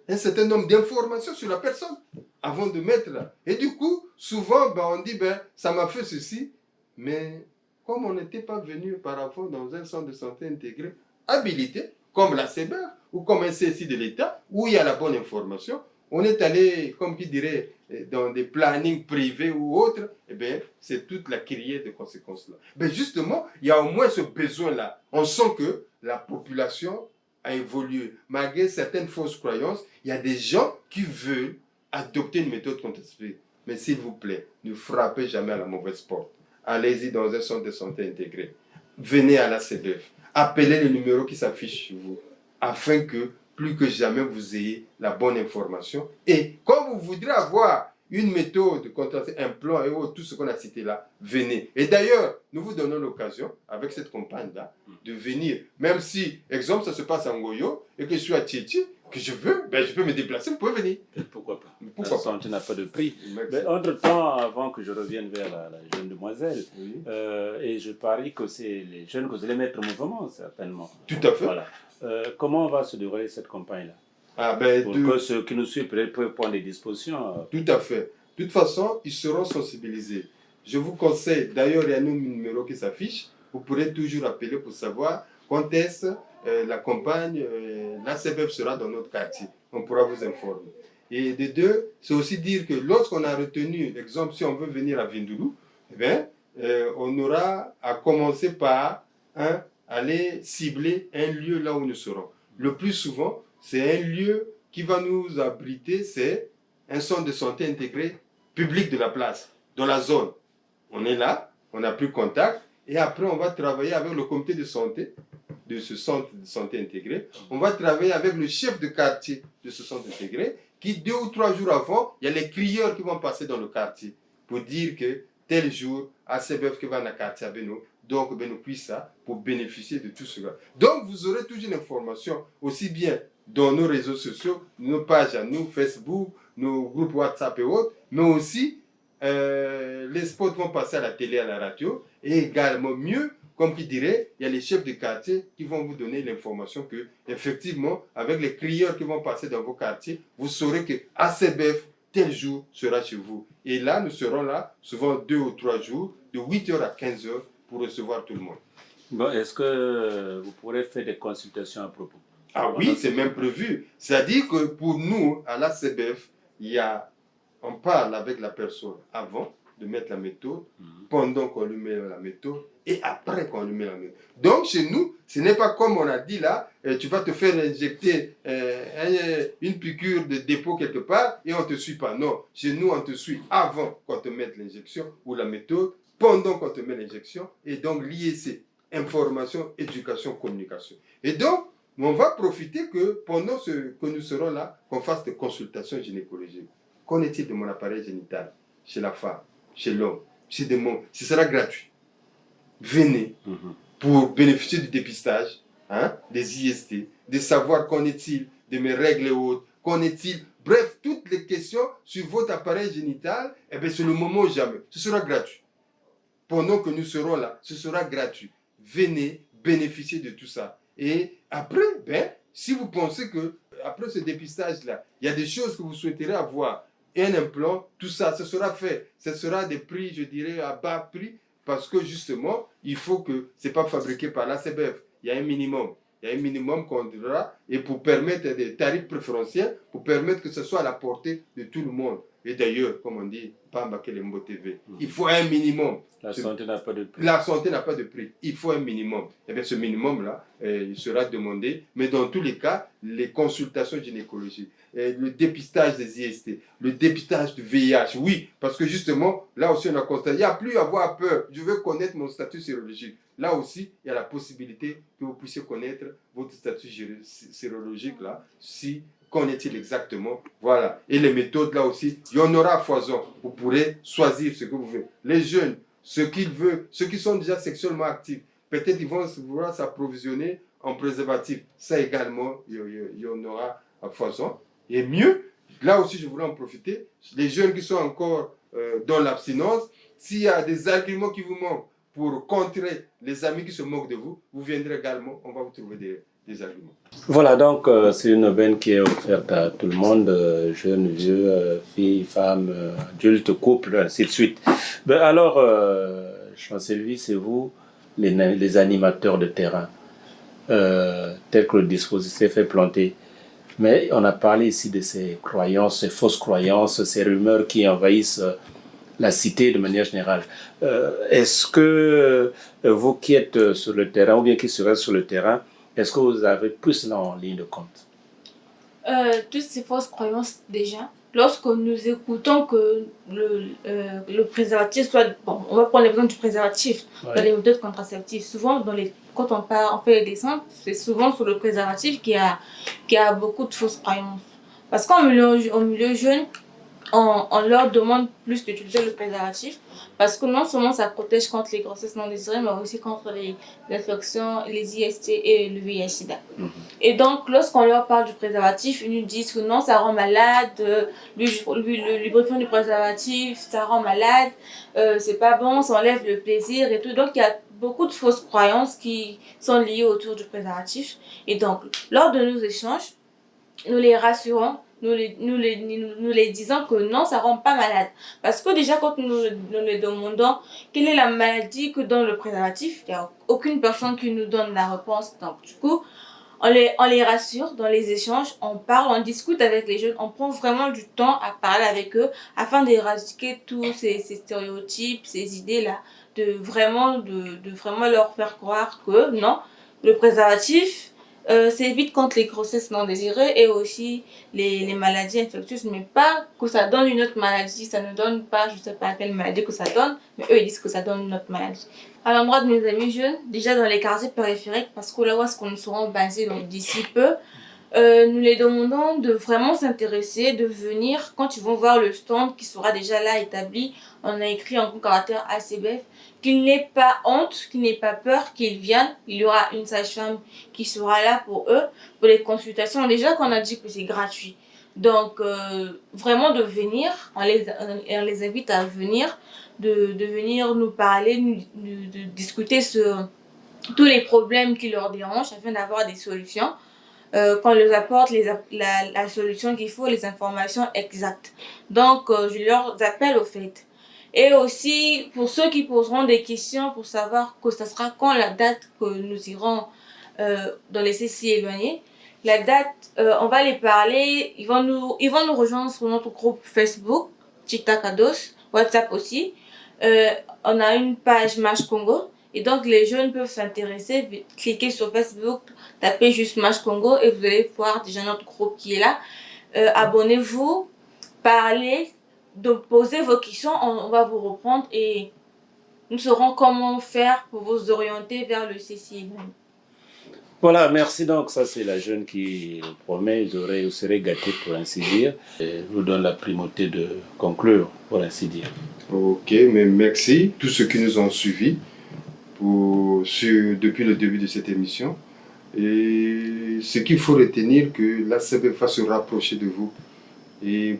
un certain nombre d'informations sur la personne avant de mettre là. Et du coup, souvent, on dit, ça m'a fait ceci, mais comme on n'était pas venu par avant dans un centre de santé intégré, habilité, comme la CBF ou comme un CSI de l'État, où il y a la bonne information, on est allé, comme qui dirait, dans des plannings privés ou autres, eh bien, c'est toute la criée de conséquences-là. Mais justement, il y a au moins ce besoin-là. On sent que la population a évolué. Malgré certaines fausses croyances, il y a des gens qui veulent adopter une méthode contraceptive. Mais s'il vous plaît, ne frappez jamais à la mauvaise porte. Allez-y dans un centre de santé intégré. Venez à la CBF. Appelez le numéro qui s'affiche chez vous, afin que plus que jamais vous ayez la bonne information. Et quand vous voudrez avoir une méthode contraceptive, un plan et tout ce qu'on a cité là, venez. Et d'ailleurs, nous vous donnons l'occasion, avec cette campagne-là, de venir. Même si, exemple, ça se passe à Ngoyo et que je suis à Tieté, que je veux, je peux me déplacer, vous pouvez venir. Pourquoi pas? Pourquoi la santé n'a pas de prix. Merci. Mais entre-temps, avant que je revienne vers la jeune demoiselle, Oui. et je parie que c'est les jeunes que vous allez mettre en mouvement, certainement. Tout à fait. Voilà. Comment va se dérouler cette campagne-là? Pour que ceux qui nous suivent peuvent prendre des dispositions. Tout à fait. De toute façon, ils seront sensibilisés. Je vous conseille, d'ailleurs, il y a un numéro qui s'affiche. Vous pourrez toujours appeler pour savoir quand est-ce la campagne, la CBF sera dans notre quartier. On pourra vous informer. Et de deux, c'est aussi dire que lorsqu'on a retenu, exemple, si on veut venir à Vindoulou, on aura à commencer par aller cibler un lieu là où nous serons. Le plus souvent, c'est un lieu qui va nous abriter, c'est un centre de santé intégré public de la place, dans la zone. On est là, on a pris contact, et après on va travailler avec le comité de santé de ce centre de santé intégré. On va travailler avec le chef de quartier de ce centre intégré, qui 2 ou 3 jours avant, il y a les crieurs qui vont passer dans le quartier pour dire que tel jour, ACBF qui va dans le quartier à Beno, donc Beno puisse ça pour bénéficier de tout cela. Donc vous aurez toujours une information aussi bien dans nos réseaux sociaux, nos pages à nous, Facebook, nos groupes WhatsApp et autres, mais aussi les spots vont passer à la télé, à la radio, et également mieux, comme qui dirait, il y a les chefs de quartier qui vont vous donner l'information que, effectivement, avec les crieurs qui vont passer dans vos quartiers, vous saurez que ACBF, tel jour, sera chez vous. Et là, nous serons là, souvent 2 ou 3 jours, de 8h à 15h, pour recevoir tout le monde. Bon, est-ce que vous pourrez faire des consultations à propos? Ah oui, c'est même prévu. C'est-à-dire que pour nous, à l'ACBF, on parle avec la personne avant de mettre la méthode, pendant qu'on lui met la méthode et après qu'on lui met la méthode. Donc chez nous, ce n'est pas comme on a dit là, tu vas te faire injecter une piqûre de dépôt quelque part et on ne te suit pas. Non, chez nous, on te suit avant qu'on te mette l'injection ou la méthode, pendant qu'on te met l'injection, et donc lier ces informations, éducation, communication. Et donc, Mais on va profiter que pendant que nous serons là, qu'on fasse des consultations gynécologiques. Qu'en est-il de mon appareil génital chez la femme, chez l'homme, chez des mômes? Ce sera gratuit. Venez pour bénéficier du dépistage, des IST, de savoir qu'en est-il de mes règles et autres, qu'en est-il, bref, toutes les questions sur votre appareil génital, eh bien, c'est le moment ou jamais. Ce sera gratuit. Pendant que nous serons là, ce sera gratuit. Venez bénéficier de tout ça. Et après, si vous pensez que après ce dépistage-là, il y a des choses que vous souhaiterez avoir, un implant, tout ça, ce sera fait. Ce sera des prix, je dirais, à bas prix, parce que justement, il faut que ce n'est pas fabriqué par la CBF. Il y a un minimum. Il y a un minimum qu'on donnera, et pour permettre des tarifs préférentiels, pour permettre que ce soit à la portée de tout le monde. Et d'ailleurs, comme on dit, Bamba Kelembo TV, il faut un minimum. La santé n'a pas de prix. La santé n'a pas de prix. Il faut un minimum. Et bien ce minimum-là, il sera demandé. Mais dans tous les cas, les consultations gynécologiques, le dépistage des IST, le dépistage du VIH, oui, parce que justement, là aussi on a constaté, il n'y a plus à avoir peur. Je veux connaître mon statut sérologique. Là aussi, il y a la possibilité que vous puissiez connaître votre statut sérologique, là, si qu'en est-il exactement? Voilà. Et les méthodes, là aussi, il y en aura à foison. Vous pourrez choisir ce que vous voulez. Les jeunes, ceux qui sont déjà sexuellement actifs, peut-être ils vont vouloir s'approvisionner en préservatif. Ça également, il y en aura à foison. Et mieux, là aussi, je voulais en profiter, les jeunes qui sont encore dans l'abstinence, s'il y a des arguments qui vous manquent pour contrer les amis qui se moquent de vous, vous viendrez également, on va vous trouver des arguments. Voilà, donc c'est une aubaine qui est offerte à tout le monde, jeunes, vieux, filles, femmes, adultes, couples, ainsi de suite. Ben alors, Chancelier, c'est vous, les animateurs de terrain, tel que le dispositif est planté. Mais on a parlé ici de ces croyances, ces fausses croyances, ces rumeurs qui envahissent la cité de manière générale. Est-ce que vous qui êtes sur le terrain, ou bien qui serez sur le terrain, est-ce que vous avez plus cela en ligne de compte? Toutes ces fausses croyances, déjà, lorsque nous écoutons que le préservatif soit... Bon, on va prendre l'exemple du préservatif, dans les méthodes contraceptives. Souvent, quand on fait les descentes, c'est souvent sur le préservatif qu'il y a beaucoup de fausses croyances. Parce qu'en milieu jeune, on leur demande plus d'utiliser le préservatif parce que non seulement ça protège contre les grossesses non désirées, mais aussi contre les infections, les IST et le VIH-Sida. Et donc, lorsqu'on leur parle du préservatif, ils nous disent que non, ça rend malade, le lubrifiant du préservatif, ça rend malade, c'est pas bon, ça enlève le plaisir et tout. Donc, il y a beaucoup de fausses croyances qui sont liées autour du préservatif. Et donc, lors de nos échanges, nous les rassurons. Nous les disons que non, ça ne rend pas malade. Parce que déjà, quand nous les demandons quelle est la maladie que donne le préservatif, il n'y a aucune personne qui nous donne la réponse. Donc, du coup, on les rassure dans les échanges, on parle, on discute avec les jeunes, on prend vraiment du temps à parler avec eux afin d'éradiquer tous ces stéréotypes, ces idées-là, de vraiment leur faire croire que non, le préservatif, ça évite contre les grossesses non désirées et aussi les maladies infectieuses, mais pas que ça donne une autre maladie. Ça ne donne pas, je ne sais pas quelle maladie que ça donne, mais eux ils disent que ça donne une autre maladie. À l'endroit de mes amis jeunes, déjà dans les quartiers périphériques, parce que là où est-ce qu'on nous serons basés d'ici peu, nous les demandons de vraiment s'intéresser, de venir quand ils vont voir le stand qui sera déjà là établi. On a écrit en gros caractère ACBF qu'ils n'aient pas honte, qu'ils n'aient pas peur, qu'ils viennent. Il y aura une sage-femme qui sera là pour eux, pour les consultations. Déjà qu'on a dit que c'est gratuit. Donc, vraiment de venir, on les invite à venir, de venir nous parler, de discuter sur tous les problèmes qui leur dérangent afin d'avoir des solutions. Qu'on leur apporte la solution qu'il faut, les informations exactes. Donc, je leur appelle au fait. Et aussi, pour ceux qui poseront des questions pour savoir que ça sera quand la date que nous irons dans les CCI éloignés, la date, on va les parler, ils vont nous rejoindre sur notre groupe Facebook, Chitakados, WhatsApp aussi. On a une page Match Congo. Et donc, les jeunes peuvent s'intéresser, cliquer sur Facebook, taper juste Match Congo et vous allez voir déjà notre groupe qui est là. Abonnez-vous, parlez, posez vos questions, on va vous reprendre et nous saurons comment faire pour vous orienter vers le CCI. Voilà, merci. Donc, ça, c'est la jeune qui promet, vous serez gâtés pour ainsi dire. Et je vous donne la primauté de conclure, pour ainsi dire. Ok, mais merci tous ceux qui nous ont suivis depuis le début de cette émission. Et ce qu'il faut retenir, que l'ACBEF va se rapprocher de vous et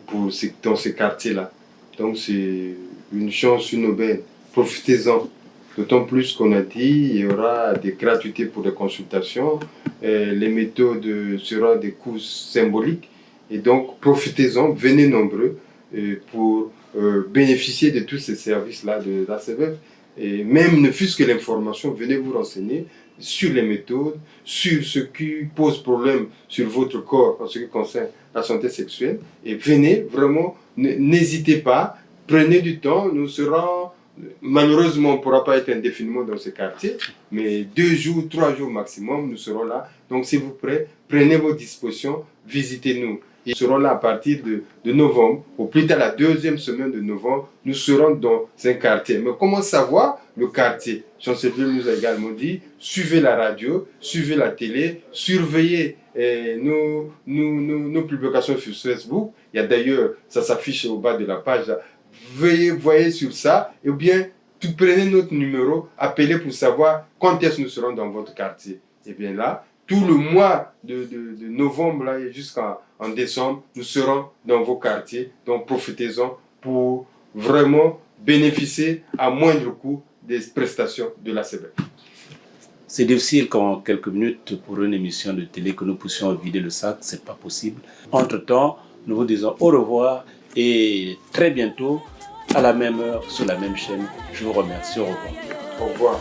dans ces quartiers-là. Donc c'est une chance, une aubaine. Profitez-en. D'autant plus qu'on a dit, il y aura des gratuités pour les consultations, les méthodes seront des coûts symboliques. Et donc, profitez-en, venez nombreux pour bénéficier de tous ces services-là de l'ACBEF. Et même ne fût-ce que l'information, venez vous renseigner sur les méthodes, sur ce qui pose problème sur votre corps en ce qui concerne la santé sexuelle. Et venez, vraiment, n'hésitez pas, prenez du temps, nous serons... Malheureusement, on ne pourra pas être indéfiniment dans ce quartier, mais 2 jours, 3 jours maximum, nous serons là. Donc, s'il vous plaît, prenez vos dispositions, visitez-nous. Nous serons là à partir de novembre, au plus tard la 2e semaine de novembre, nous serons dans un quartier. Mais comment savoir le quartier? Chancelier nous a également dit, suivez la radio, suivez la télé, surveillez nos publications sur Facebook. Il y a d'ailleurs, ça s'affiche au bas de la page, là. Voyez sur ça, et bien, prenez notre numéro, appelez pour savoir quand est-ce que nous serons dans votre quartier. Et bien là, tout le mois de novembre là, jusqu'en décembre, nous serons dans vos quartiers. Donc profitez-en pour vraiment bénéficier à moindre coût des prestations de l'ACBEF. C'est difficile qu'en quelques minutes pour une émission de télé que nous puissions vider le sac, c'est pas possible. Entre-temps, nous vous disons au revoir et très bientôt à la même heure sur la même chaîne. Je vous remercie. Au revoir. Au revoir.